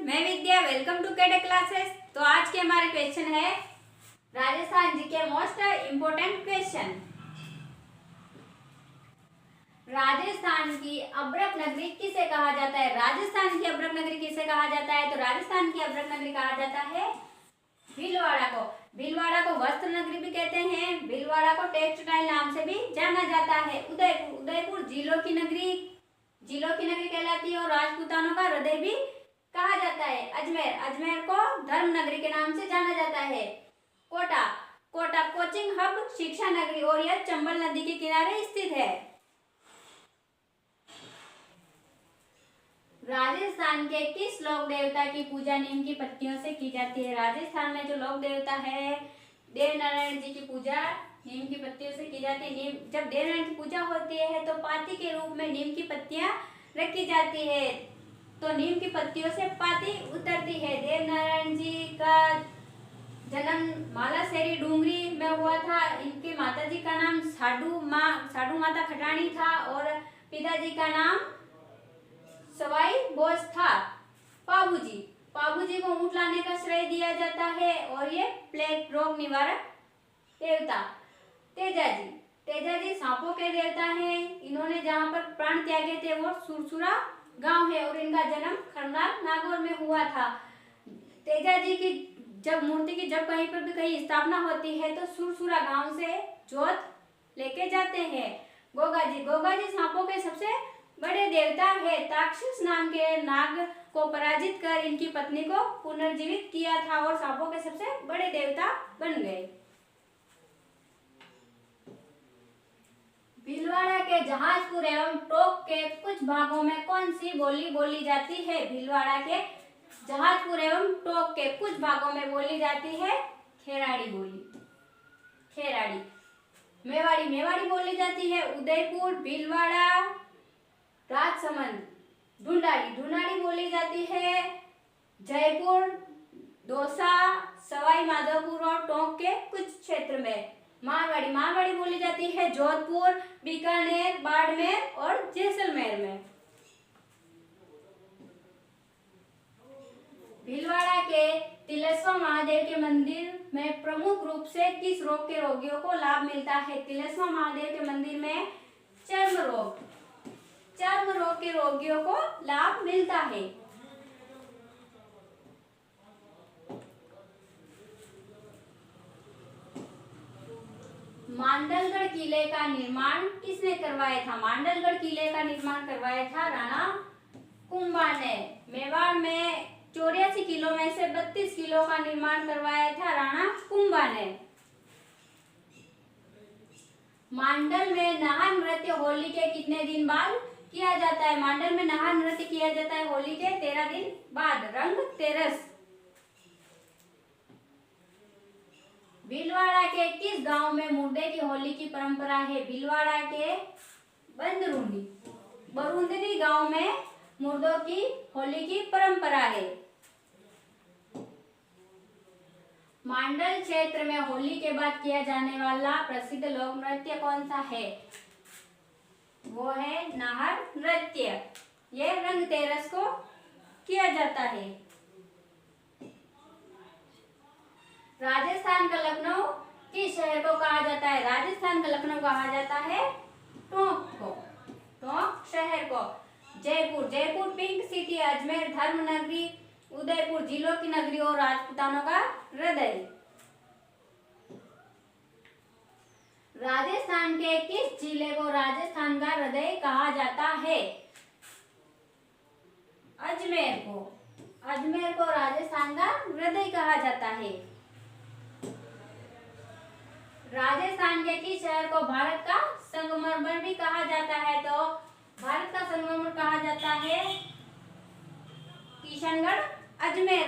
मैं Vidya. Welcome to cadet classes. तो आज के हमारे क्वेश्चन है राजस्थान जी के मोस्ट इम्पोर्टेंट क्वेश्चन। राजस्थान की अब्रक नगरी किसे कहा जाता है? राजस्थान की अब्रक नगरी किसे कहा जाता है? तो राजस्थान की अब्रक नगरी कहा जाता है भीलवाड़ा को। भीलवाड़ा को वस्त्र नगरी भी कहते हैं। भीलवाड़ा को टेक्सटाइल नाम से भी जाना जाता है। उदयपुर, उदयपुर जिलों की नगरी कहलाती है और राजपूतानों का हृदय भी कहा जाता है। अजमेर, अजमेर को धर्म नगरी के नाम से जाना जाता है। कोटा, कोटा कोचिंग हब, शिक्षा नगरी और यह चंबल नदी के किनारे स्थित है। राजस्थान के किस लोक देवता की पूजा नीम की पत्तियों से की जाती है? राजस्थान में जो लोक देवता है देव नारायण जी की पूजा नीम की पत्तियों से की जाती है। जब देव नारायण की पूजा होती है तो पाती के रूप में नीम की पत्तियां रखी जाती है, तो नीम की पत्तियों से पाती उतरती है। देव नारायण जी का जन्म मालासेरी डूंगरी में हुआ था। इनके माताजी का नाम साधु माता खटाणी था और पिताजी का नाम सवाई बोस था। पाबूजी को ऊंट लाने का श्रेय दिया जाता है और ये प्लेग रोग निवारक देवता। तेजाजी सांपों के देवता हैं। इन्होंने जहाँ पर प्राण त्यागे थे वो सुरसुरा गांव है और इनका जन्म खरनाल नागौर में हुआ था। तेजाजी की जब मूर्ति की जब कहीं पर भी कहीं स्थापना होती है तो सुरसुरा गांव से जोत लेके जाते हैं। गोगाजी सांपों के सबसे बड़े देवता है। ताक्षस नाम के नाग को पराजित कर इनकी पत्नी को पुनर्जीवित किया था और सांपों के सबसे बड़े देवता बन गए। भीलवाड़ा के जहाजपुर एवं टोक के कुछ भागों में कौन सी बोली बोली जाती है? भीलवाड़ा के जहाजपुर एवं टोक के कुछ भागों में बोली जाती है खेराड़ी बोली। मेवाड़ी बोली जाती है। उदयपुर, भीलवाड़ा, राजसमंद, ढूंढाड़ी बोली जाती है। जयपुर, दौसा, सवाई माधोपुर और टोंक के कुछ क्षेत्र में। मारवाड़ी बोली जाती है जोधपुर, बीकानेर, बाड़मेर और जैसलमेर में। भीलवाड़ा के तिलेश्वर महादेव के मंदिर में प्रमुख रूप से किस रोग के रोगियों को लाभ मिलता है? तिलेश्वर महादेव के मंदिर में चर्म रोग के रोगियों को लाभ मिलता है। मांडलगढ़ किले का निर्माण किसने करवाया था? मांडलगढ़ किले का निर्माण करवाया था राणा कुंभा ने। मेवाड़ में 84 किलो में से 32 किलो का निर्माण करवाया था राणा कुंभा ने। मांडल में नाहर नृत्य होली के कितने दिन बाद किया जाता है? मांडल में नाहर नृत्य किया जाता है होली के 13 दिन बाद। रंग तेरस। भीलवाड़ा के किस गांव में मुर्दे की होली की परंपरा है? भीलवाड़ा के बरूंदरी गांव में मुर्दों की होली की परंपरा है। मांडल क्षेत्र में होली के बाद किया जाने वाला प्रसिद्ध लोक नृत्य कौन सा है? वो है नाहर नृत्य। यह रंग तेरस को किया जाता है। राजस्थान का लखनऊ किस शहर को कहा जाता है? राजस्थान का लखनऊ कहा जाता है टोंक शहर को। जयपुर पिंक सिटी, अजमेर धर्म नगरी, उदयपुर जिलों की नगरी और राजपूतानों का हृदय। राजस्थान के किस जिले को राजस्थान का हृदय कहा जाता है? अजमेर को राजस्थान का हृदय कहा जाता है। राजस्थान के किस शहर को भारत का संगमरमर भी कहा जाता है? तो भारत का संगमरमर कहा जाता है किशनगढ़, अजमेर